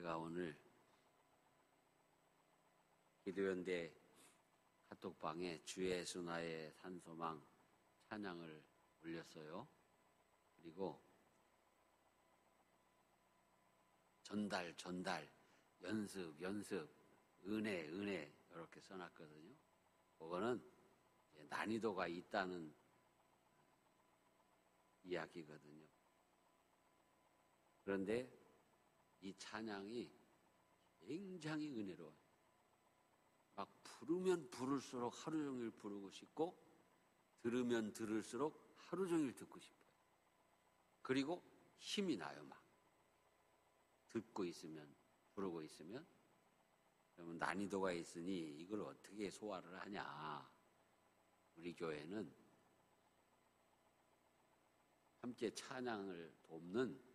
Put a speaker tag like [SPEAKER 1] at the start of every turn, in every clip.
[SPEAKER 1] 제가 오늘 기도연대 카톡방에 주 예수 나의 산소망 찬양을 올렸어요. 그리고 전달, 연습, 은혜 이렇게 써놨거든요. 그거는 이제 난이도가 있다는 이야기거든요. 그런데 이 찬양이 굉장히 은혜로워요. 막 부르면 부를수록 하루 종일 부르고 싶고, 들으면 들을수록 하루 종일 듣고 싶어요. 그리고 힘이 나요. 막 듣고 있으면, 부르고 있으면. 그러면 난이도가 있으니 이걸 어떻게 소화를 하냐. 우리 교회는 함께 찬양을 돕는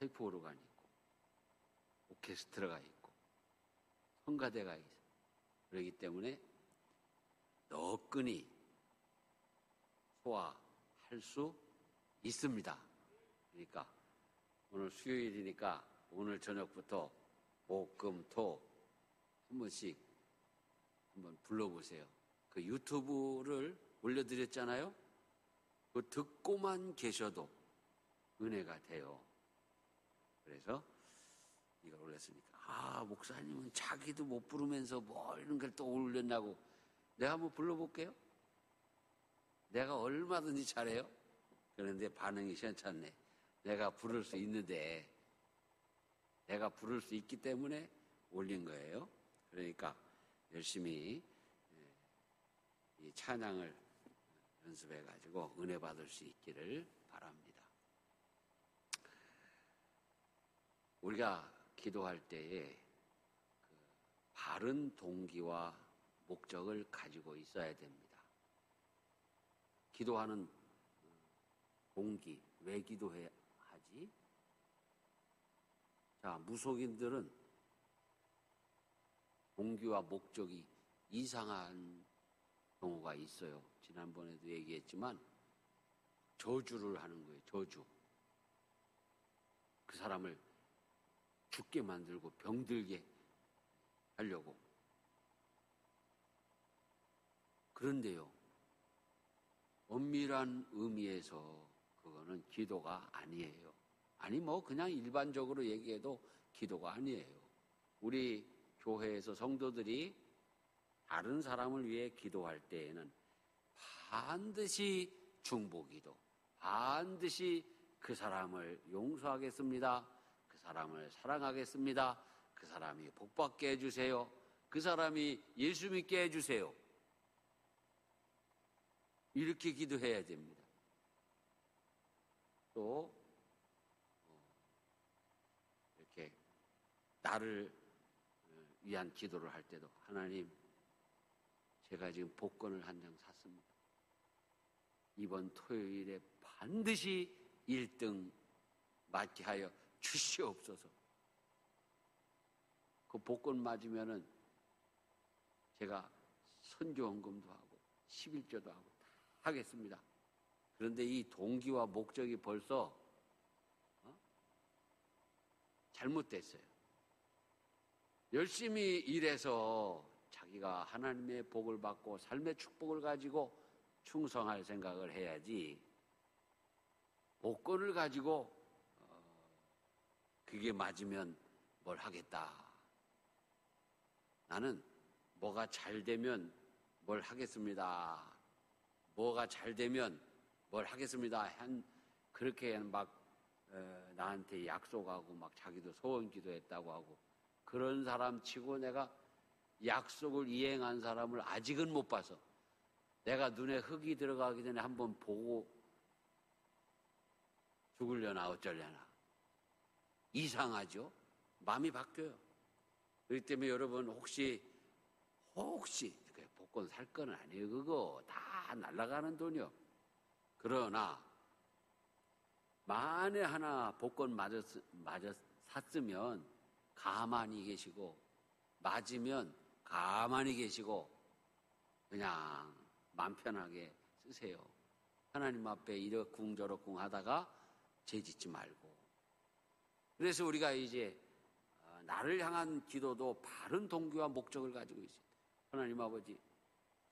[SPEAKER 1] 파이프 오르간이 있고, 오케스트라가 있고, 성가대가 있어요. 그렇기 때문에 너끈히 소화할 수 있습니다. 그러니까 오늘 수요일이니까 오늘 저녁부터 목, 금, 토 한 번씩 한번 불러보세요. 그 유튜브를 올려드렸잖아요. 그 듣고만 계셔도 은혜가 돼요. 그래서 이걸 올렸으니까 목사님은 자기도 못 부르면서 뭐 이런 걸 또 올렸냐고. 내가 한번 불러볼게요. 내가 얼마든지 잘해요. 그런데 반응이 시원찮네. 내가 부를 수 있는데, 내가 부를 수 있기 때문에 올린 거예요. 그러니까 열심히 이 찬양을 연습해가지고 은혜 받을 수 있기를 바랍니다. 우리가 기도할 때에 그 바른 동기와 목적을 가지고 있어야 됩니다. 기도하는 동기, 왜 기도해야 하지? 자, 무속인들은 동기와 목적이 이상한 경우가 있어요. 지난번에도 얘기했지만 저주를 하는 거예요. 저주. 그 사람을 죽게 만들고 병들게 하려고. 그런데요, 엄밀한 의미에서 그거는 기도가 아니에요. 아니 뭐 그냥 일반적으로 얘기해도 기도가 아니에요. 우리 교회에서 성도들이 다른 사람을 위해 기도할 때에는 반드시 중보기도, 반드시 그 사람을 용서하겠습니다. 그 사람을 사랑하겠습니다. 그 사람이 복받게 해주세요. 그 사람이 예수 믿게 해주세요. 이렇게 기도해야 됩니다. 또 이렇게 나를 위한 기도를 할 때도 하나님, 제가 지금 복권을 한 장 샀습니다. 이번 토요일에 반드시 1등 맞게 하여 주시옵소서. 그 복권 맞으면은 제가 선교헌금도 하고 11조도 하고 다 하겠습니다. 그런데 이 동기와 목적이 벌써 잘못됐어요. 열심히 일해서 자기가 하나님의 복을 받고 삶의 축복을 가지고 충성할 생각을 해야지, 복권을 가지고 그게 맞으면 뭘 하겠다. 나는 뭐가 잘 되면 뭘 하겠습니다. 뭐가 잘 되면 뭘 하겠습니다. 그렇게 막 나한테 약속하고 막 자기도 소원 기도했다고 하고, 그런 사람 치고 내가 약속을 이행한 사람을 아직은 못 봐서, 내가 눈에 흙이 들어가기 전에 한번 보고 죽으려나 어쩌려나. 이상하죠? 마음이 바뀌어요. 그렇기 때문에 여러분 혹시 복권 살 건 아니에요. 그거 다 날아가는 돈이요. 그러나 만에 하나 복권 샀으면 가만히 계시고, 맞으면 가만히 계시고 그냥 마음 편하게 쓰세요. 하나님 앞에 이러쿵저러쿵 하다가 죄짓지 말고 그래서 우리가 이제 나를 향한 기도도 바른 동기와 목적을 가지고 있어요. 하나님 아버지,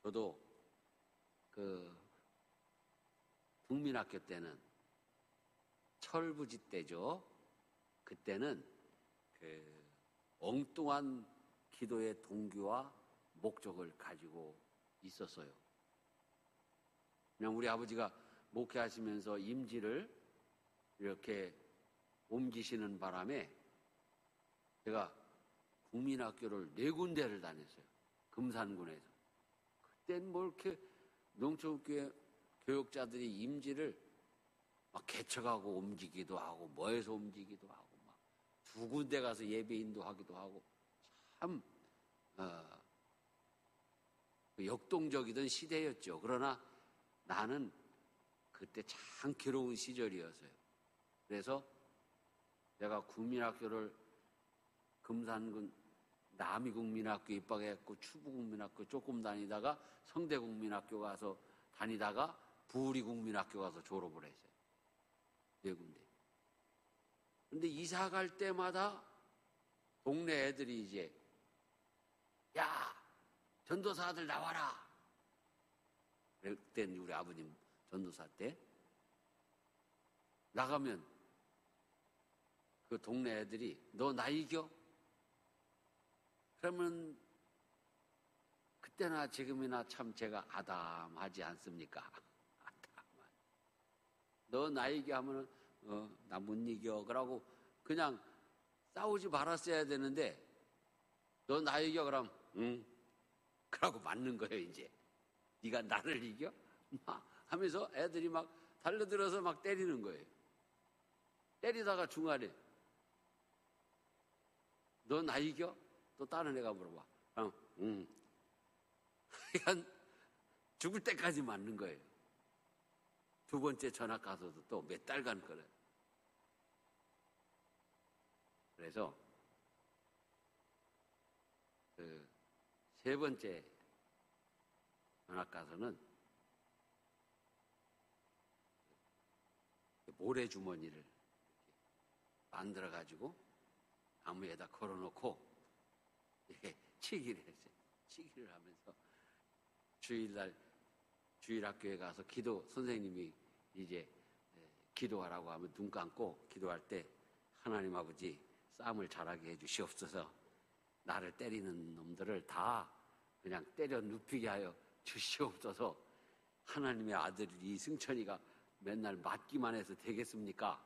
[SPEAKER 1] 저도 국민학교 때는 철부지 때죠. 그때는 엉뚱한 기도의 동기와 목적을 가지고 있었어요. 그냥 우리 아버지가 목회하시면서 임지를 이렇게 옮기시는 바람에 제가 국민학교를 4군데를 다녔어요. 금산군에서. 그땐 뭐 이렇게 농촌교회 교육자들이 임지를 막 개척하고 옮기기도 하고 뭐해서 옮기기도 하고 막 2군데 가서 예배인도 하기도 하고 참 역동적이던 시대였죠. 그러나 나는 그때 참 괴로운 시절이었어요. 그래서 내가 국민학교를 금산군 남이국민학교 입학했고 추부국민학교 조금 다니다가 성대국민학교 가서 다니다가 부리국민학교 가서 졸업을 했어요. 4군데. 근데 이사 갈 때마다 동네 애들이 이제 야 전도사 아들 나와라. 그때는 우리 아버님 전도사 때 나가면 그 동네 애들이 너 나 이겨? 그러면 그때나 지금이나 참 제가 아담하지 않습니까? 아담한. 너 나 이겨 하면은 나 못 이겨. 그러고 그냥 싸우지 말았어야 되는데 너 나 이겨 그럼 응. 그러고 맞는 거예요 이제. 네가 나를 이겨? 하면서 애들이 막 달려들어서 막 때리는 거예요. 때리다가 중간에 너 나 이겨? 또 다른 애가 물어봐. 그럼 응. 그러니까 죽을 때까지 맞는 거예요. 2번째 전학 가서도 또 몇 달간 그래. 그래서 3번째 전학 가서는 모래주머니를 만들어가지고 나무에다 걸어놓고 이렇게 치기를 했어요. 치기를 하면서 주일날 주일학교에 가서 기도 선생님이 이제 기도하라고 하면 눈 감고 기도할 때 하나님 아버지 싸움을 잘하게 해주시옵소서. 나를 때리는 놈들을 다 그냥 때려 눕히게 하여 주시옵소서. 하나님의 아들 이승천이가 맨날 맞기만 해서 되겠습니까?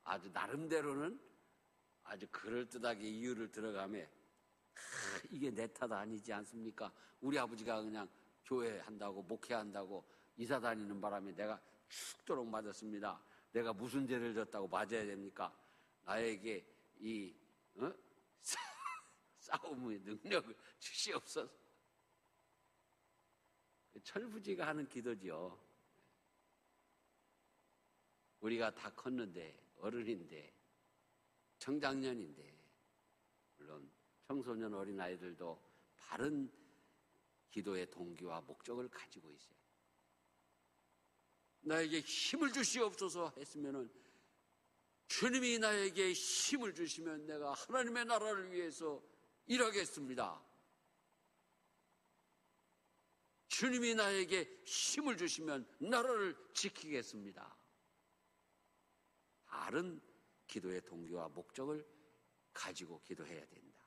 [SPEAKER 1] 아주 나름대로는 아주 그럴듯하게 이유를 들어가며 이게 내 탓 아니지 않습니까? 우리 아버지가 그냥 교회 한다고 목회한다고 이사 다니는 바람에 내가 죽도록 맞았습니다. 내가 무슨 죄를 졌다고 맞아야 됩니까? 나에게 이 싸움의 능력을 주시옵소서. 철부지가 하는 기도지요. 우리가 다 컸는데 어른인데 청장년인데 물론 청소년 어린아이들도 바른 기도의 동기와 목적을 가지고 있어요. 나에게 힘을 주시옵소서 했으면은 주님이 나에게 힘을 주시면 내가 하나님의 나라를 위해서 일하겠습니다. 주님이 나에게 힘을 주시면 나라를 지키겠습니다. 바른 기도의 동기와 목적을 가지고 기도해야 된다.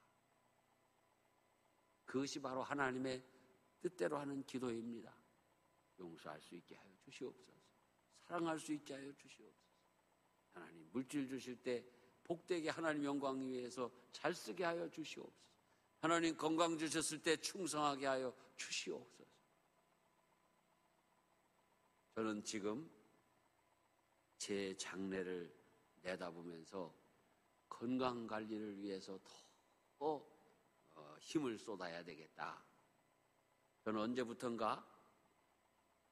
[SPEAKER 1] 그것이 바로 하나님의 뜻대로 하는 기도입니다. 용서할 수 있게 하여 주시옵소서. 사랑할 수 있게 하여 주시옵소서. 하나님 물질 주실 때 복되게 하나님 영광 위해서 잘 쓰게 하여 주시옵소서. 하나님 건강 주셨을 때 충성하게 하여 주시옵소서. 저는 지금 제 장래를 내다보면서 건강관리를 위해서 더 힘을 쏟아야 되겠다. 저는 언제부턴가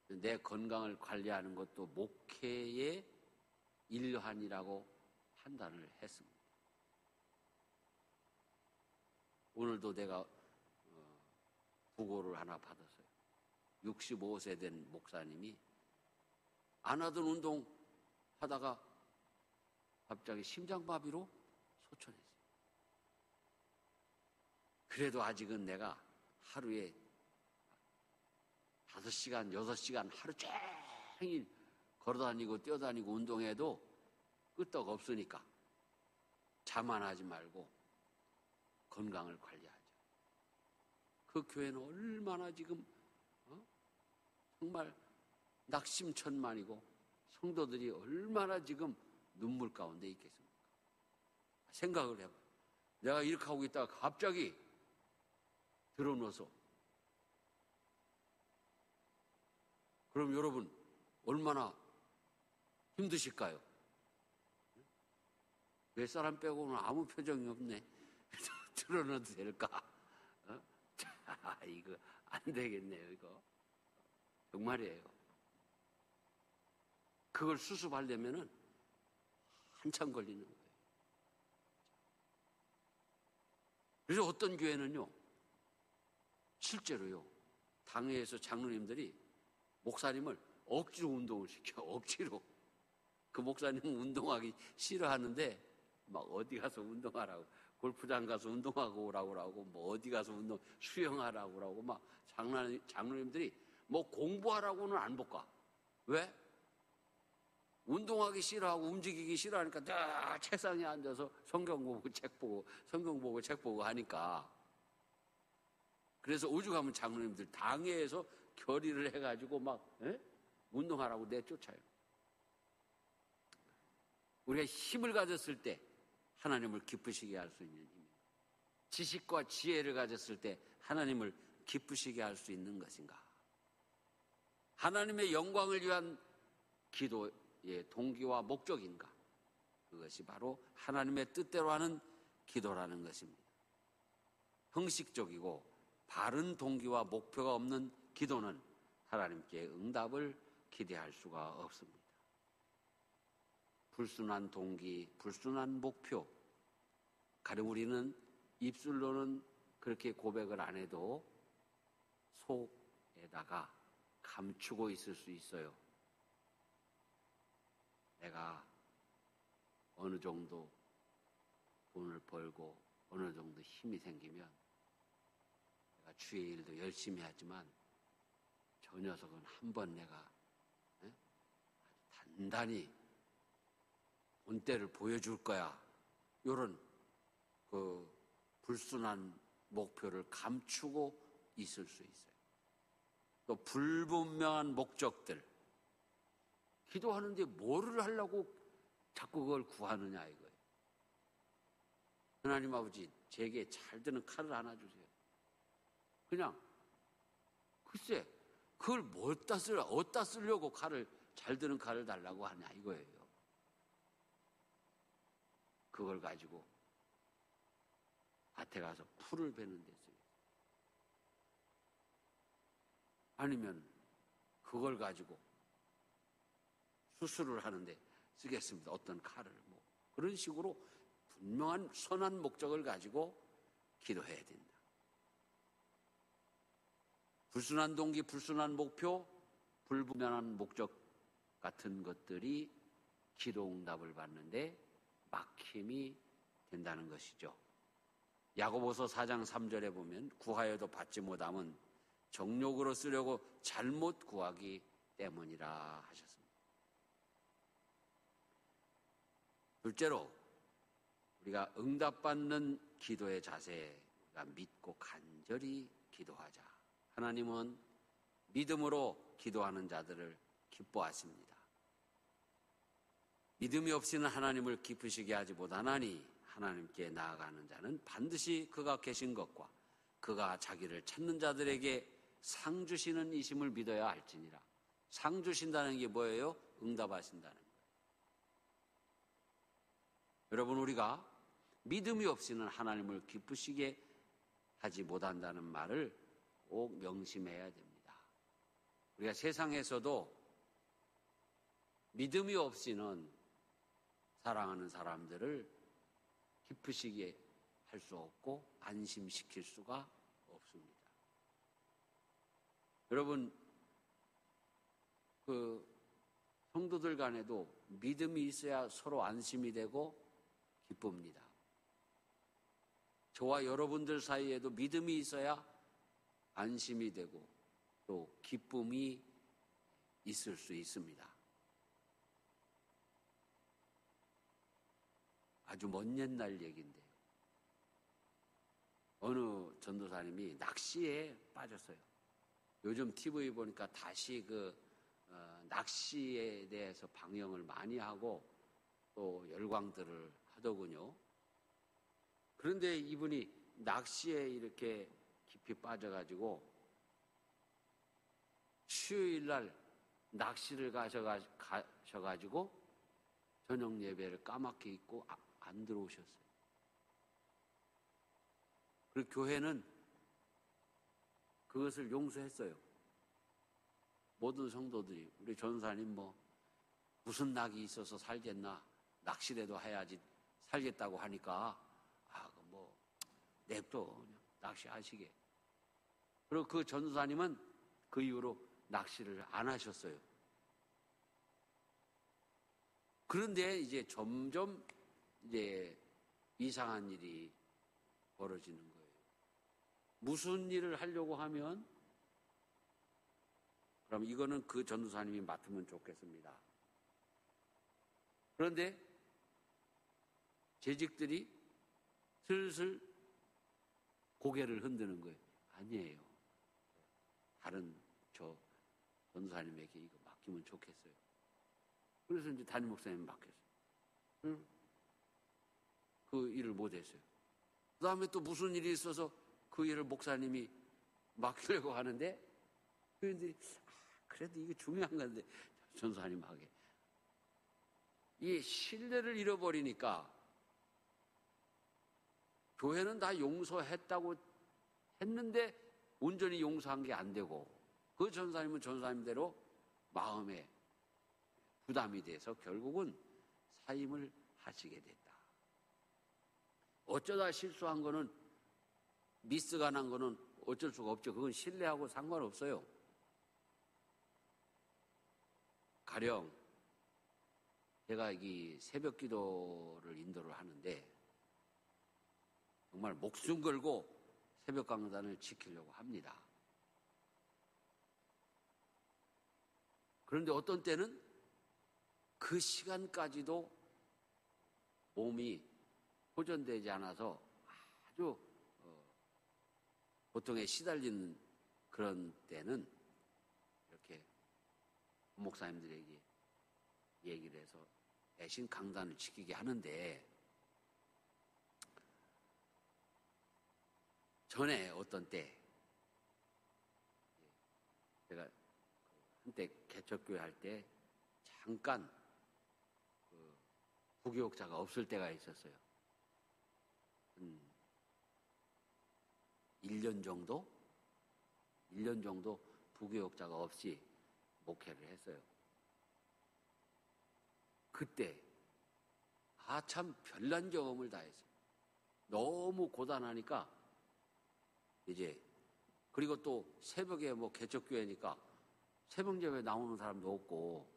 [SPEAKER 1] 내 건강을 관리하는 것도 목회의 일환이라고 판단을 했습니다. 오늘도 내가 부고를 하나 받았어요. 65세 된 목사님이 안 하던 운동 하다가 갑자기 심장마비로 호천했어요. 그래도 아직은 내가 하루에 5시간, 6시간 하루 종일 걸어다니고 뛰어다니고 운동해도 끄떡 없으니까 자만하지 말고 건강을 관리하자. 그 교회는 얼마나 지금 정말 낙심천만이고 성도들이 얼마나 지금 눈물 가운데 있겠습니까? 생각을 해봐. 내가 이렇게 하고 있다가 갑자기 들어넣어서 그럼 여러분 얼마나 힘드실까요? 몇 사람 빼고는 아무 표정이 없네. 들어넣어도 될까? 자, 이거 안 되겠네요. 이거 정말이에요. 그걸 수습하려면은 한참 걸리는 거예요. 그래서 어떤 교회는요, 실제로요, 당회에서 장로님들이 목사님을 억지로 운동을 시켜. 억지로. 그 목사님은 운동하기 싫어하는데 막 어디 가서 운동하라고, 골프장 가서 운동하고 오라고 그러고, 뭐 어디 가서 수영하라고 그러고, 막 장로님들이 뭐 공부하라고는 안 볼까? 왜? 운동하기 싫어하고 움직이기 싫어하니까 늘 책상에 앉아서 성경 보고 책 보고 하니까. 그래서 오죽하면 장로님들 당회에서 결의를 해가지고 막 운동하라고 내쫓아요. 우리가 힘을 가졌을 때 하나님을 기쁘시게 할 수 있는 힘, 지식과 지혜를 가졌을 때 하나님을 기쁘시게 할 수 있는 것인가? 하나님의 영광을 위한 기도의 동기와 목적인가? 그것이 바로 하나님의 뜻대로 하는 기도라는 것입니다. 형식적이고 바른 동기와 목표가 없는 기도는 하나님께 응답을 기대할 수가 없습니다. 불순한 동기, 불순한 목표, 가령 우리는 입술로는 그렇게 고백을 안 해도 속에다가 감추고 있을 수 있어요. 내가 어느 정도 돈을 벌고 어느 정도 힘이 생기면 내가 주의 일도 열심히 하지만 저 녀석은 한번 내가 아주 단단히 본때를 보여줄 거야. 이런 그 불순한 목표를 감추고 있을 수 있어요. 또 불분명한 목적들, 기도하는데 뭐를 하려고 자꾸 그걸 구하느냐 이거예요. 하나님 아버지, 제게 잘 드는 칼을 하나 주세요. 그냥 글쎄 그걸 어디다 쓰려고 잘 드는 칼을 달라고 하냐 이거예요. 그걸 가지고 밭에 가서 풀을 베는 데 써요. 아니면 그걸 가지고 수술을 하는데 쓰겠습니다. 어떤 칼을 뭐 그런 식으로 분명한 선한 목적을 가지고 기도해야 된다. 불순한 동기, 불순한 목표, 불분명한 목적 같은 것들이 기도 응답을 받는데 막힘이 된다는 것이죠. 야고보서 4장 3절에 보면 구하여도 받지 못함은 정욕으로 쓰려고 잘못 구하기 때문이라 하셨습니다. 둘째로 우리가 응답받는 기도의 자세, 우리가 믿고 간절히 기도하자. 하나님은 믿음으로 기도하는 자들을 기뻐하십니다. 믿음이 없이는 하나님을 기쁘시게 하지 못하나니 하나님께 나아가는 자는 반드시 그가 계신 것과 그가 자기를 찾는 자들에게 상 주시는 이심을 믿어야 할지니라. 상 주신다는 게 뭐예요? 응답하신다는 거예요. 여러분, 우리가 믿음이 없이는 하나님을 기쁘시게 하지 못한다는 말을 꼭 명심해야 됩니다. 우리가 세상에서도 믿음이 없이는 사랑하는 사람들을 기쁘시게 할 수 없고 안심시킬 수가 없습니다. 여러분, 성도들 간에도 믿음이 있어야 서로 안심이 되고 기쁩니다. 저와 여러분들 사이에도 믿음이 있어야 안심이 되고 또 기쁨이 있을 수 있습니다. 아주 먼 옛날 얘기인데 어느 전도사님이 낚시에 빠졌어요. 요즘 TV 보니까 다시 낚시에 대해서 방영을 많이 하고 또 열광들을 하더군요. 그런데 이분이 낚시에 이렇게 깊이 빠져가지고 수요일 날 낚시를 가셔가지고 저녁 예배를 까맣게 잊고 안 들어오셨어요. 그리고 교회는 그것을 용서했어요. 모든 성도들이 우리 전사님 무슨 낙이 있어서 살겠나, 낚시라도 해야지 살겠다고 하니까 냅둬 그냥 낚시하시게. 그리고 그 전사님은 그 이후로 낚시를 안 하셨어요. 그런데 이제 점점 이상한 일이 벌어지는 거예요. 무슨 일을 하려고 하면 그럼 이거는 그 전도사님이 맡으면 좋겠습니다. 그런데 재직들이 슬슬 고개를 흔드는 거예요. 아니에요. 다른 저 전도사님에게 이거 맡기면 좋겠어요. 그래서 이제 담임 목사님 맡겼어요. 그 일을 못했어요. 그 다음에 또 무슨 일이 있어서 그 일을 목사님이 맡기려고 하는데 그런데 그래도 이게 중요한 건데 전도사님 하게. 이 신뢰를 잃어버리니까 교회는 다 용서했다고 했는데 온전히 용서한 게 안 되고 그 전사님은 전사님대로 마음에 부담이 돼서 결국은 사임을 하시게 됐다. 어쩌다 실수한 거는 미스가 난 거는 어쩔 수가 없죠. 그건 신뢰하고 상관없어요. 가령 제가 이 새벽 기도를 인도를 하는데 정말 목숨 걸고 새벽 강단을 지키려고 합니다. 그런데 어떤 때는 그 시간까지도 몸이 호전되지 않아서 아주 고통에 시달리는 그런 때는 이렇게 목사님들에게 얘기를 해서 대신 강단을 지키게 하는데 전에 어떤 때 제가 한때 개척교회 할 때 잠깐 부교육자가 없을 때가 있었어요. 1년 정도 부교육자가 없이 목회를 했어요. 그때 참 별난 경험을 다 했어요. 너무 고단하니까 이제 그리고 또 새벽에 개척교회니까 새벽 예배 나오는 사람도 없고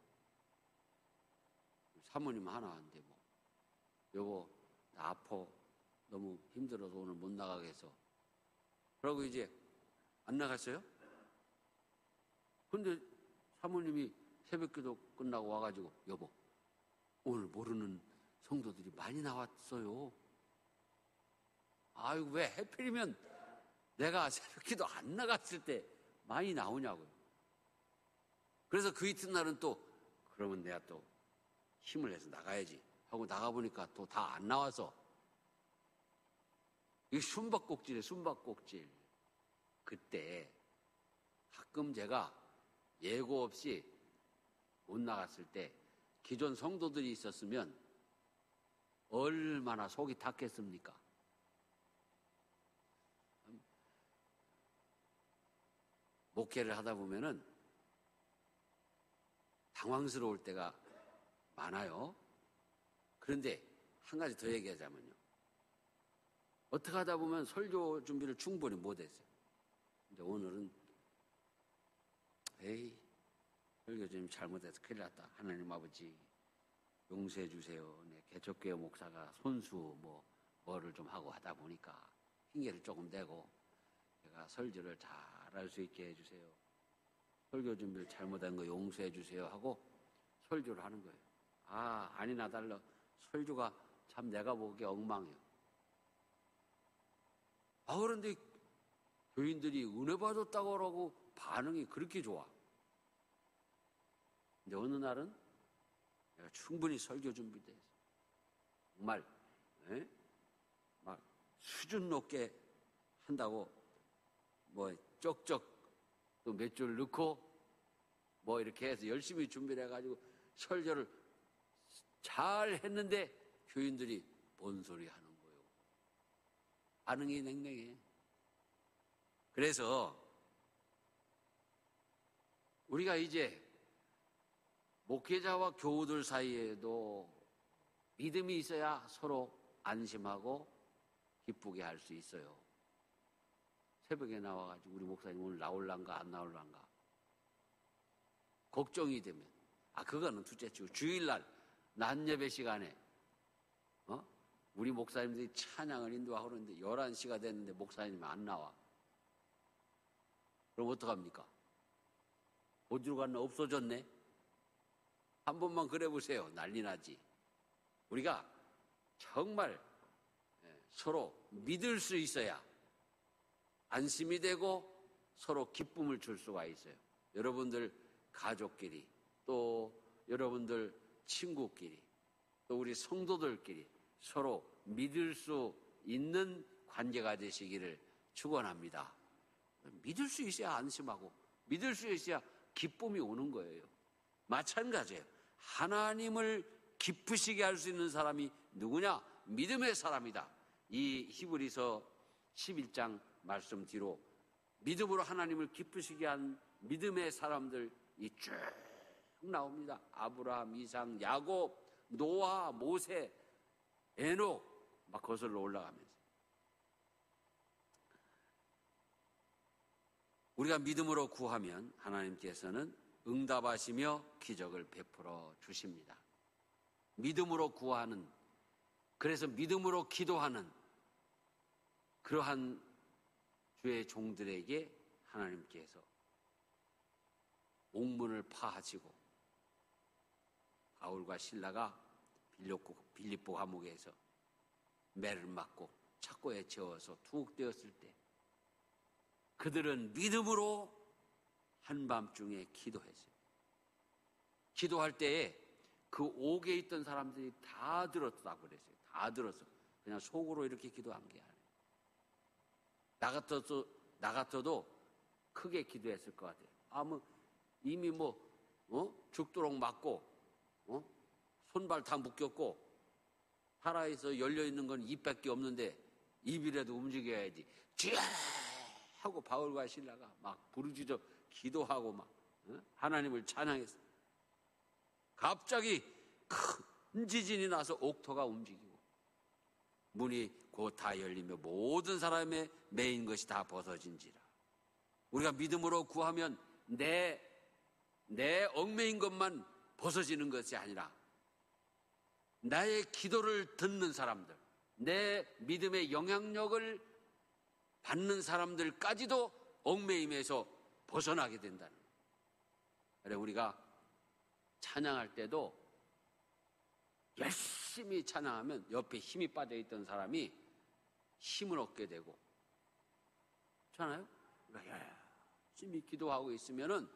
[SPEAKER 1] 사모님 하나인데 여보 나 아파 너무 힘들어서 오늘 못 나가겠어. 그러고 이제 안 나갔어요. 근데 사모님이 새벽기도 끝나고 와가지고 여보 오늘 모르는 성도들이 많이 나왔어요. 아이고 왜 하필이면 내가 새벽기도 안 나갔을 때 많이 나오냐고요. 그래서 그 이튿날은 또 그러면 내가 또 힘을 내서 나가야지 하고 나가보니까 또 다 안 나와서 이게 숨바꼭질이에요. 숨바꼭질. 그때 가끔 제가 예고 없이 못 나갔을 때 기존 성도들이 있었으면 얼마나 속이 탔겠습니까? 목회를 하다 보면은 당황스러울 때가 많아요. 그런데 한 가지 더 얘기하자면요. 어떻게 하다 보면 설교 준비를 충분히 못했어요. 근데 오늘은 설교 좀 잘못해서 큰일 났다. 하나님 아버지 용서해 주세요. 개척교회 목사가 손수 뭐를 좀 하고 하다 보니까 핑계를 조금 대고 제가 설교를 잘할 수 있게 해주세요. 설교 준비를 잘못한 거 용서해 주세요 하고 설교를 하는 거예요. 아니나 달라 설교가 참 내가 보기에 엉망이에요. 그런데 교인들이 은혜 받았다고 하고 반응이 그렇게 좋아. 근데 어느 날은 내가 충분히 설교 준비돼 있어. 정말 막 수준 높게 한다고 뭐 쪽쪽 또 몇 줄 넣고 뭐 이렇게 해서 열심히 준비를 해가지고 설교를 잘 했는데 교인들이 뭔 소리 하는 거예요. 반응이 냉랭해. 그래서 우리가 이제 목회자와 교우들 사이에도 믿음이 있어야 서로 안심하고 기쁘게 할 수 있어요. 새벽에 나와가지고 우리 목사님 오늘 나올란가 안 나올란가 걱정이 되면 그거는 둘째치고 주일날 낮 예배 시간에 우리 목사님들이 찬양을 인도하고 그러는데 11시가 됐는데 목사님이 안 나와. 그럼 어떡합니까? 어디로 갔나? 없어졌네? 한 번만 그래 보세요. 난리 나지. 우리가 정말 서로 믿을 수 있어야 안심이 되고 서로 기쁨을 줄 수가 있어요. 여러분들 가족끼리 또 여러분들 친구끼리 또 우리 성도들끼리 서로 믿을 수 있는 관계가 되시기를 축원합니다. 믿을 수 있어야 안심하고 믿을 수 있어야 기쁨이 오는 거예요. 마찬가지예요. 하나님을 기쁘시게 할 수 있는 사람이 누구냐? 믿음의 사람이다. 이 히브리서 11장 말씀 뒤로 믿음으로 하나님을 기쁘시게 한 믿음의 사람들이 쭉 나옵니다. 아브라함, 이삭, 야곱, 노아, 모세, 에녹 막 거슬러 올라가면서 우리가 믿음으로 구하면 하나님께서는 응답하시며 기적을 베풀어 주십니다. 믿음으로 구하는, 그래서 믿음으로 기도하는 그러한 주의 종들에게 하나님께서 옥문을 파하시고 바울과 실라가 빌립보 감옥에서 매를 맞고 착고에 채워서 투옥되었을 때 그들은 믿음으로 한밤중에 기도했어요. 기도할 때에 그 옥에 있던 사람들이 다 들었다고 그랬어요. 다 들었어. 그냥 속으로 이렇게 기도한 게 아니에요. 나 같아도 크게 기도했을 것 같아요. 이미 죽도록 맞고, 손발 다 묶였고, 살아있어 열려있는 건 입밖에 없는데, 입이라도 움직여야지. 주야! 하고 바울과 실라가 막 부르짖어 기도하고 하나님을 찬양했어요. 갑자기 큰 지진이 나서 옥토가 움직이고, 문이 곧 다 열리며 모든 사람의 매인 것이 다 벗어진지라. 우리가 믿음으로 구하면 내 얽매인 것만 벗어지는 것이 아니라 나의 기도를 듣는 사람들, 내 믿음의 영향력을 받는 사람들까지도 얽매임에서 벗어나게 된다는 거예요. 그래 우리가 찬양할 때도 열심히 찬양하면 옆에 힘이 빠져있던 사람이 힘을 얻게 되고, 그렇잖아요? 열심히 기도하고 있으면은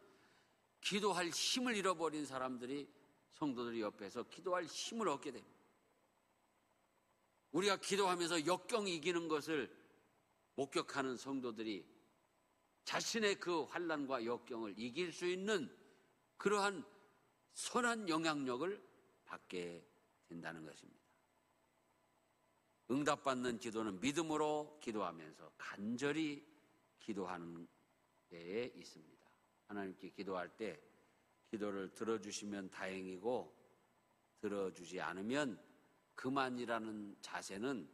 [SPEAKER 1] 기도할 힘을 잃어버린 사람들이, 성도들이 옆에서 기도할 힘을 얻게 됩니다. 우리가 기도하면서 역경이 이기는 것을 목격하는 성도들이 자신의 그 환난과 역경을 이길 수 있는 그러한 선한 영향력을 받게 된다는 것입니다. 응답받는 기도는 믿음으로 기도하면서 간절히 기도하는 데에 있습니다. 하나님께 기도할 때 기도를 들어주시면 다행이고 들어주지 않으면 그만이라는 자세는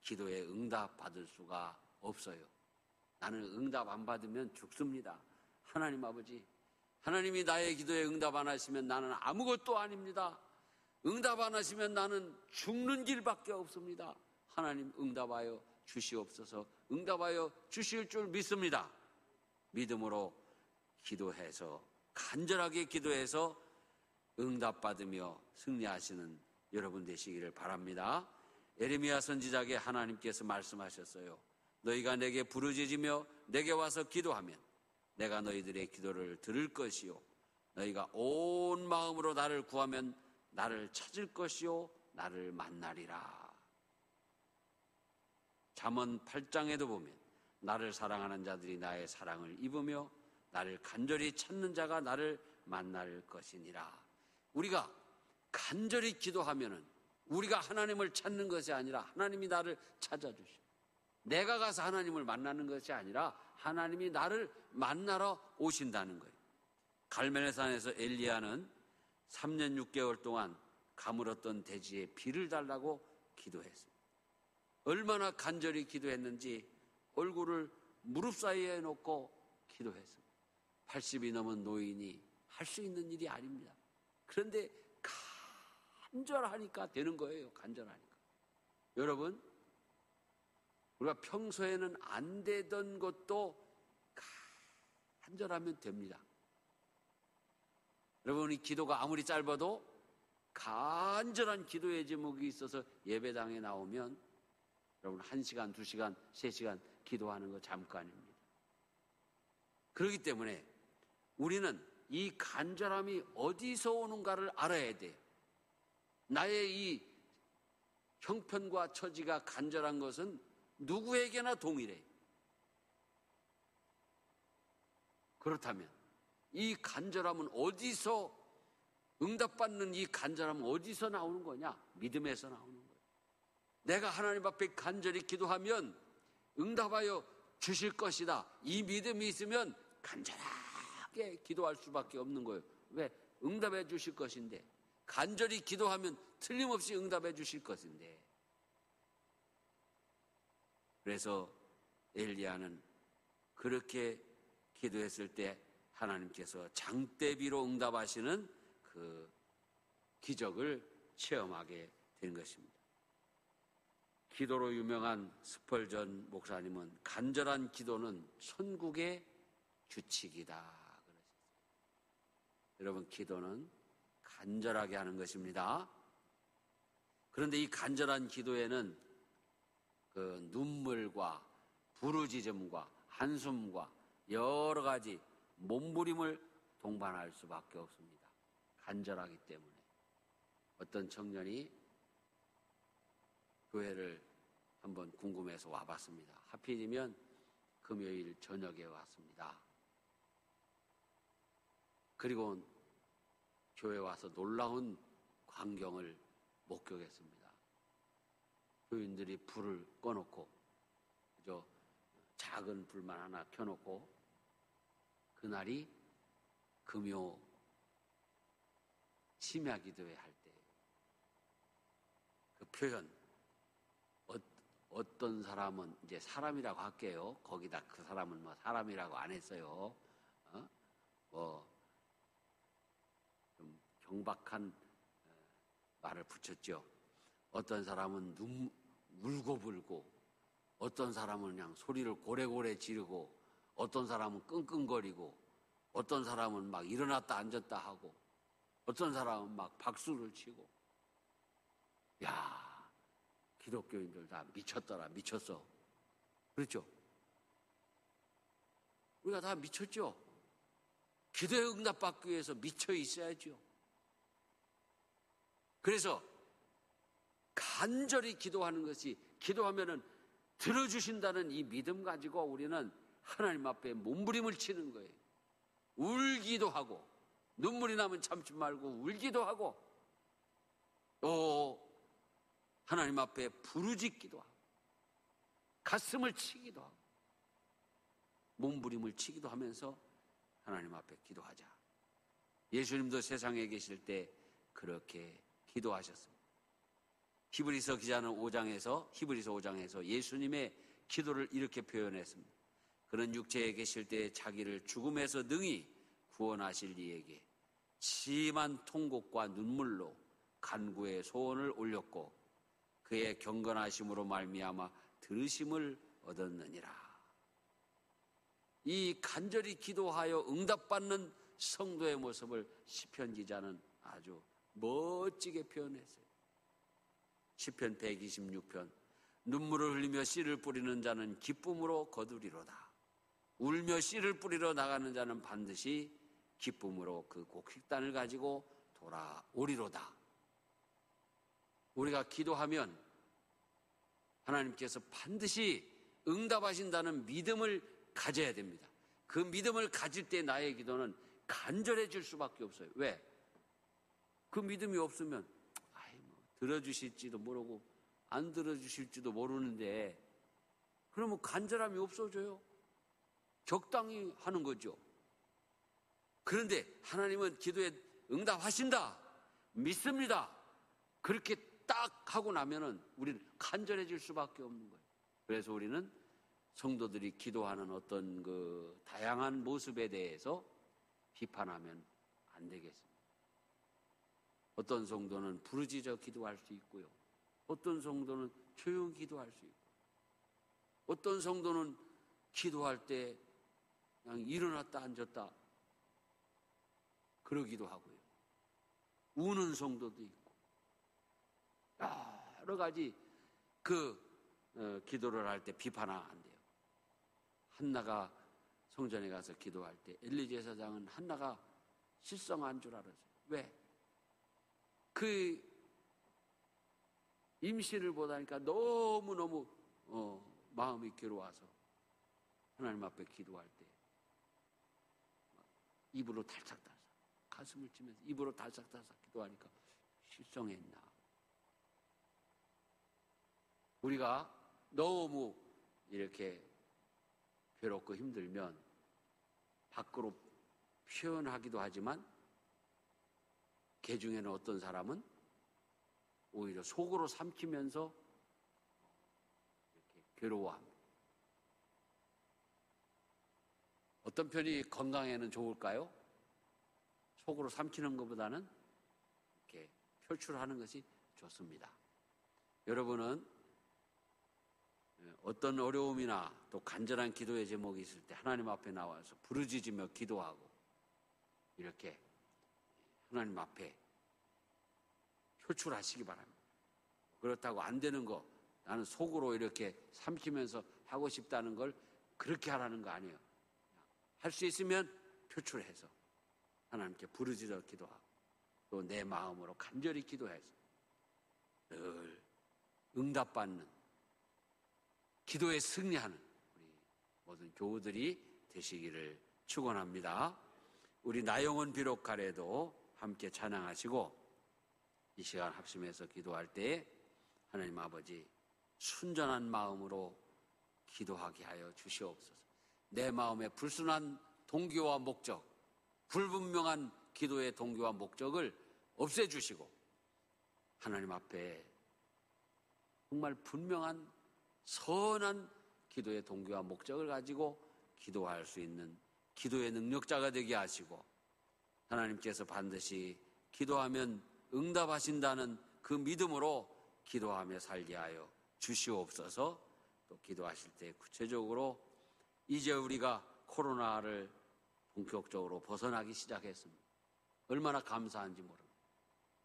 [SPEAKER 1] 기도에 응답받을 수가 없어요. 나는 응답 안 받으면 죽습니다. 하나님 아버지, 하나님이 나의 기도에 응답 안 하시면 나는 아무것도 아닙니다. 응답 안 하시면 나는 죽는 길밖에 없습니다. 하나님 응답하여 주시옵소서 응답하여 주실 줄 믿습니다. 믿음으로 기도해서 간절하게 기도해서 응답받으며 승리하시는 여러분 되시기를 바랍니다. 예레미야 선지자에게 하나님께서 말씀하셨어요. 너희가 내게 부르짖으며 내게 와서 기도하면 내가 너희들의 기도를 들을 것이요 너희가 온 마음으로 나를 구하면 나를 찾을 것이요 나를 만나리라. 잠언 8장에도 보면 나를 사랑하는 자들이 나의 사랑을 입으며 나를 간절히 찾는 자가 나를 만날 것이니라. 우리가 간절히 기도하면은 우리가 하나님을 찾는 것이 아니라 하나님이 나를 찾아주시고, 내가 가서 하나님을 만나는 것이 아니라 하나님이 나를 만나러 오신다는 거예요. 갈멜산에서 엘리야는 3년 6개월 동안 가물었던 대지에 비를 달라고 기도했습니다. 얼마나 간절히 기도했는지 얼굴을 무릎 사이에 놓고 기도했습니다. 80이 넘은 노인이 할 수 있는 일이 아닙니다. 그런데 간절하니까 되는 거예요. 간절하니까. 여러분, 우리가 평소에는 안 되던 것도 간절하면 됩니다. 여러분, 이 기도가 아무리 짧아도 간절한 기도의 제목이 있어서 예배당에 나오면 여러분 1시간, 2시간, 3시간 기도하는 거 잠깐입니다. 그렇기 때문에 우리는 이 간절함이 어디서 오는가를 알아야 돼요. 나의 이 형편과 처지가 간절한 것은 누구에게나 동일해요. 그렇다면 이 간절함은 어디서, 응답받는 이 간절함은 어디서 나오는 거냐? 믿음에서 나오는 거예요. 내가 하나님 앞에 간절히 기도하면 응답하여 주실 것이다. 이 믿음이 있으면 간절하게 기도할 수밖에 없는 거예요. 왜? 응답해 주실 것인데. 간절히 기도하면 틀림없이 응답해 주실 것인데. 그래서 엘리야는 그렇게 기도했을 때 하나님께서 장대비로 응답하시는 그 기적을 체험하게 된 것입니다. 기도로 유명한 스펄전 목사님은 간절한 기도는 천국의 규칙이다 그러셨어요. 여러분, 기도는 간절하게 하는 것입니다. 그런데 이 간절한 기도에는 그 눈물과 부르짖음과 한숨과 여러 가지 몸부림을 동반할 수밖에 없습니다. 간절하기 때문에. 어떤 청년이 교회를 한번 궁금해서 와봤습니다. 하필이면 금요일 저녁에 왔습니다. 그리고 교회에 와서 놀라운 광경을 목격했습니다. 교인들이 불을 꺼놓고, 그저 작은 불만 하나 켜놓고, 그날이 금요 심야 기도회 할 때 그 표현, 어떤 사람은 이제 사람이라고 할게요. 거기다 그 사람은 뭐 사람이라고 안 했어요. 좀 경박한 말을 붙였죠. 어떤 사람은 울고불고, 어떤 사람은 그냥 소리를 고래고래 지르고, 어떤 사람은 끙끙거리고, 어떤 사람은 막 일어났다 앉았다 하고, 어떤 사람은 막 박수를 치고. 야, 기독교인들 다 미쳤더라, 미쳤어. 그렇죠? 우리가 다 미쳤죠? 기도의 응답받기 위해서 미쳐 있어야죠. 그래서 간절히 기도하는 것이, 기도하면은 들어주신다는 이 믿음 가지고 우리는 하나님 앞에 몸부림을 치는 거예요. 울기도 하고, 눈물이 나면 참지 말고 울기도 하고, 또 하나님 앞에 부르짖기도 하고, 가슴을 치기도 하고, 몸부림을 치기도 하면서 하나님 앞에 기도하자. 예수님도 세상에 계실 때 그렇게 기도하셨습니다. 히브리서 기자는 5장에서 예수님의 기도를 이렇게 표현했습니다. 그는 육체에 계실 때 자기를 죽음에서 능히 구원하실 이에게 심한 통곡과 눈물로 간구의 소원을 올렸고, 그의 경건하심으로 말미암아 들으심을 얻었느니라. 이 간절히 기도하여 응답받는 성도의 모습을 시편 기자는 아주 멋지게 표현했어요. 시편 126편 눈물을 흘리며 씨를 뿌리는 자는 기쁨으로 거두리로다. 울며 씨를 뿌리러 나가는 자는 반드시 기쁨으로 그 곡식단을 가지고 돌아오리로다. 우리가 기도하면 하나님께서 반드시 응답하신다는 믿음을 가져야 됩니다. 그 믿음을 가질 때 나의 기도는 간절해질 수밖에 없어요. 왜? 그 믿음이 없으면 들어주실지도 모르고 안 들어주실지도 모르는데 그러면 간절함이 없어져요. 적당히 하는 거죠. 그런데 하나님은 기도에 응답하신다, 믿습니다. 그렇게 딱 하고 나면은 우리는 간절해질 수밖에 없는 거예요. 그래서 우리는 성도들이 기도하는 어떤 그 다양한 모습에 대해서 비판하면 안 되겠습니다. 어떤 성도는 부르짖어 기도할 수 있고요. 어떤 성도는 조용히 기도할 수 있고, 어떤 성도는 기도할 때 그냥 일어났다 앉았다 그러기도 하고요. 우는 성도도 있고, 여러 가지 기도를 할 때 비판하면 안 돼요. 한나가 성전에 가서 기도할 때 엘리 제사장은 한나가 실성한 줄 알았어요. 왜? 그 임신을 보다니까 너무너무 마음이 괴로워서 하나님 앞에 기도할 때 입으로 달싹달싹 가슴을 치면서 입으로 달싹달싹 기도하니까 실성했나. 우리가 너무 이렇게 괴롭고 힘들면 밖으로 표현하기도 하지만 그 중에는 어떤 사람은 오히려 속으로 삼키면서 이렇게 괴로워합니다. 어떤 편이 건강에는 좋을까요? 속으로 삼키는 것보다는 이렇게 표출하는 것이 좋습니다. 여러분은 어떤 어려움이나 또 간절한 기도의 제목이 있을 때 하나님 앞에 나와서 부르짖으며 기도하고 이렇게 하나님 앞에 표출하시기 바랍니다. 그렇다고 안 되는 거 나는 속으로 이렇게 삼키면서 하고 싶다는 걸 그렇게 하라는 거 아니에요. 할 수 있으면 표출해서 하나님께 부르짖어 기도하고 또 내 마음으로 간절히 기도해서 늘 응답받는 기도에 승리하는 우리 모든 교우들이 되시기를 축원합니다. 우리 나 영혼 비록 가래도 함께 찬양하시고 이 시간 합심해서 기도할 때 하나님 아버지 순전한 마음으로 기도하게 하여 주시옵소서. 내 마음의 불순한 동기와 목적, 불분명한 기도의 동기와 목적을 없애주시고 하나님 앞에 정말 분명한 선한 기도의 동기와 목적을 가지고 기도할 수 있는 기도의 능력자가 되게 하시고 하나님께서 반드시 기도하면 응답하신다는 그 믿음으로 기도하며 살게 하여 주시옵소서. 또 기도하실 때 구체적으로 이제 우리가 코로나를 본격적으로 벗어나기 시작했습니다. 얼마나 감사한지 모릅니다.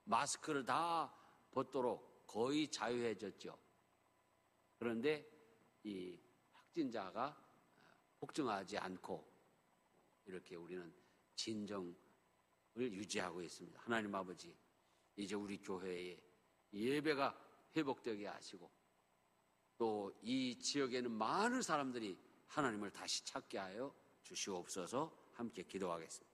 [SPEAKER 1] 마스크를 다 벗도록 거의 자유해졌죠. 그런데 이 확진자가 폭증하지 않고 이렇게 우리는 진정을 유지하고 있습니다. 하나님 아버지, 이제 우리 교회에 예배가 회복되게 하시고 또 이 지역에는 많은 사람들이 하나님을 다시 찾게 하여 주시옵소서. 함께 기도하겠습니다.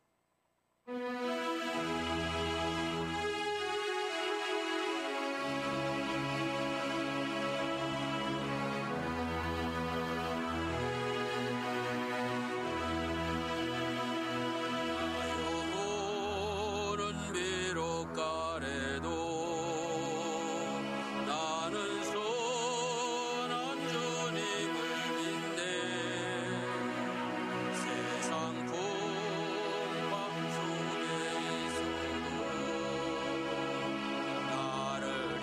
[SPEAKER 2] 나를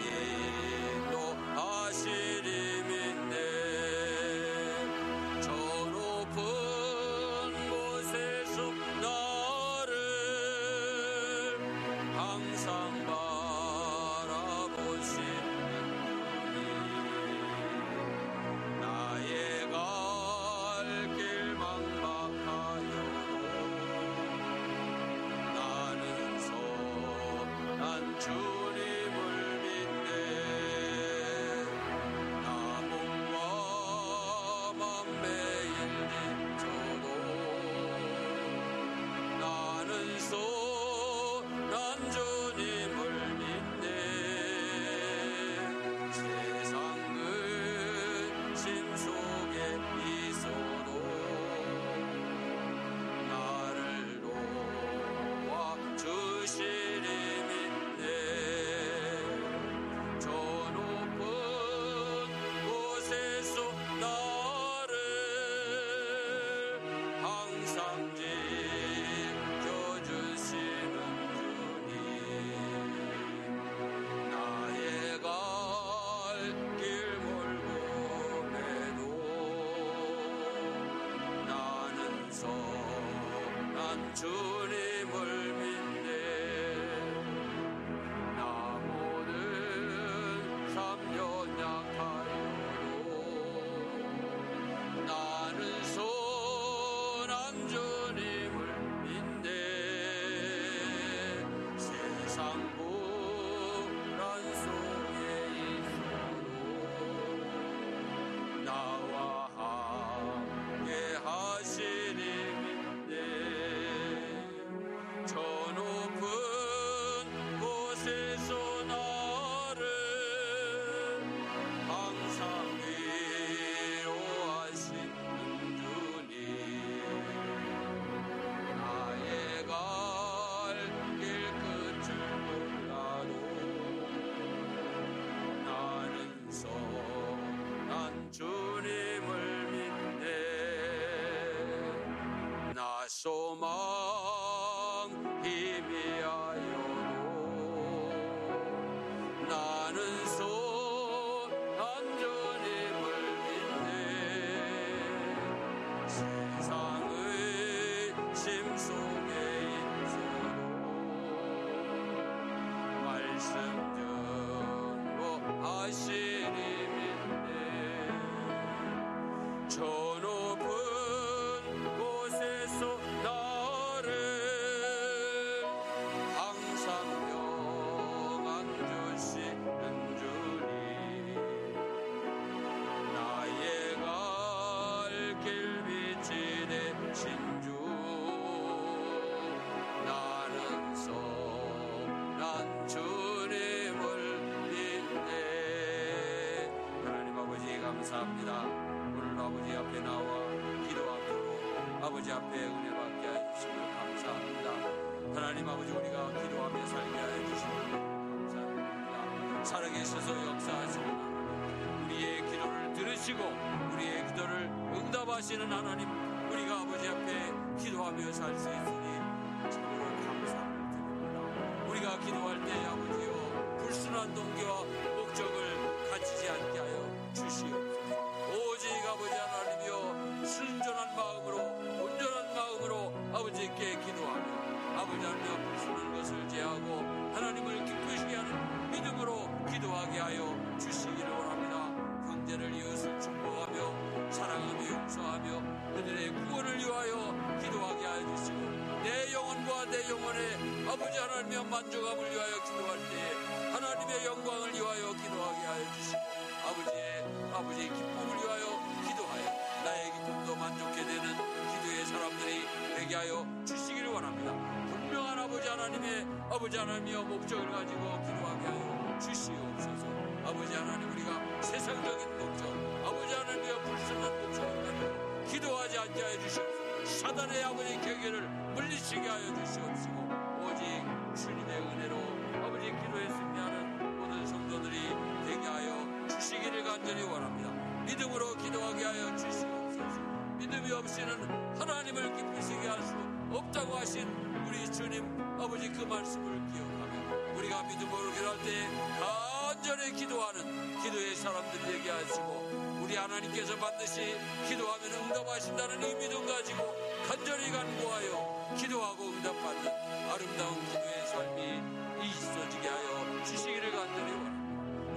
[SPEAKER 1] 난 주님을 믿네. 나 모든 3년 약하여도 나는 선한 주님을 믿네. 세상 불안 속에 있어도 나와 함께 하시니 믿네. 저 높은 곳에서 나를 항상 위로하시는 주님. 나의 갈 길 끝을 몰라도 나는 선한 주님을 믿네. 나 소망 희미하여도 나는 선한 주님을 믿네. 세상의 심 속에 있어도 말씀 증거하시니 믿네. 저 높은 곳에서 나를 항상 평안 주시는 주님. 나의 갈 길 빛이 되신 주. 나는 선한 주님을 믿네. 하나님 아버지 감사합니다. 오늘 아버지 앞에 나와 기도함으로 아버지 앞에 은혜 받게 해주심을 감사합니다. 하나님 아버지 우리가 기도하며 살게 하여 주시는 감사합니다. 살아계셔서 역사하시는 하나님, 우리의 기도를 들으시고 우리의 기도를 응답하시는 하나님, 우리가 아버지 앞에 기도하며 살 수 있으니 참으로 감사를 드립니다. 우리가 기도할 때 아버지여 불순한 동기와 목적을 가지지 않게 하여 주시옵소서. 오직 아버지 하나님이여 순전한 마음으로 온전한 마음으로 아버지께 기도하며 아버지 하나님여 불순한 것을 제하고 하나님을 기쁘시게 하는 믿음으로 기도하게 하여 주시기를 원합니다. 형제를 이웃을 축복하며 사랑하며 용서하며 그들의 구원을 위하여 기도하게 하여 주시고 내 영혼과 내 영혼의 아버지 하나님의 만족함을 위하여 기도할 때에 하나님의 영광을 위하여 기도하게 하여 주시고 아버지의 기쁨을 위하여 기도하여 나의 기쁨도 만족해 되는 기도의 사람들이 되게 하여 주시기를 원합니다. 분명한 아버지 하나님이여 목적을 가지고 기도하게 하여 주시옵소서. 아버지 하나님 우리가 세상적인 목적 아버지 하나님이여 불순한 목적을 가지고 기도하지 않게 하여 주시옵소서. 사단의 아버지 경계를 물리치게 하여 주시옵시고 오직 주님의 은혜로 아버지 기도에 승리하는 모든 성도들이 되게 하여 주시기를 간절히 원합니다. 믿음으로 기도하게 하여 주시옵소서. 믿음이 없이는 하나님을 기쁘시게 할 수 없다고 하신 우리 주님 아버지 그 말씀을 기억하며 우리가 믿음으로 기도할 때 간절히 기도하는 기도의 사람들 되게 하시고 우리 하나님께서 반드시 기도하면 응답하신다는 이 믿음 가지고 간절히 간구하여 기도하고 응답받는 아름다운 기도의 삶이 있어지게 하여 주시기를 간절히 원합니다.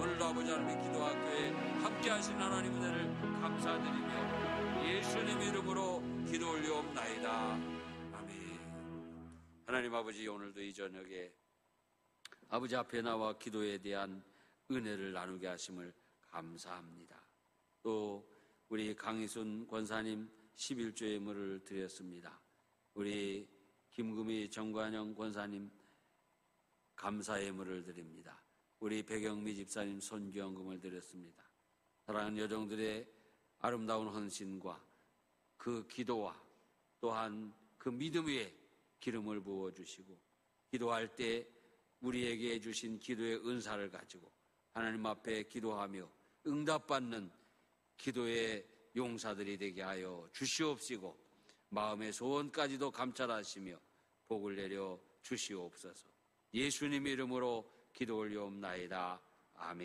[SPEAKER 1] 오늘도 아버지 하나님의 기도학교에 함께 하신 하나님 은혜를 감사드리며 예수님 이름으로 기도 올려옵나이다. 아멘. 하나님 아버지 오늘도 이 저녁에 아버지 앞에 나와 기도에 대한 은혜를 나누게 하심을 감사합니다. 또 우리 강희순 권사님 11조 예물을 드렸습니다. 우리 김금희 정관영 권사님 감사 예물을 드립니다. 우리 백영미 집사님 손기원금을 드렸습니다. 사랑하는 여정들의 아름다운 헌신과 그 기도와 또한 그 믿음 위에 기름을 부어주시고 기도할 때 우리에게 주신 기도의 은사를 가지고 하나님 앞에 기도하며 응답받는 기도의 용사들이 되게 하여 주시옵시고 마음의 소원까지도 감찰하시며 복을 내려 주시옵소서. 예수님 이름으로 기도 올려옵나이다. 아멘.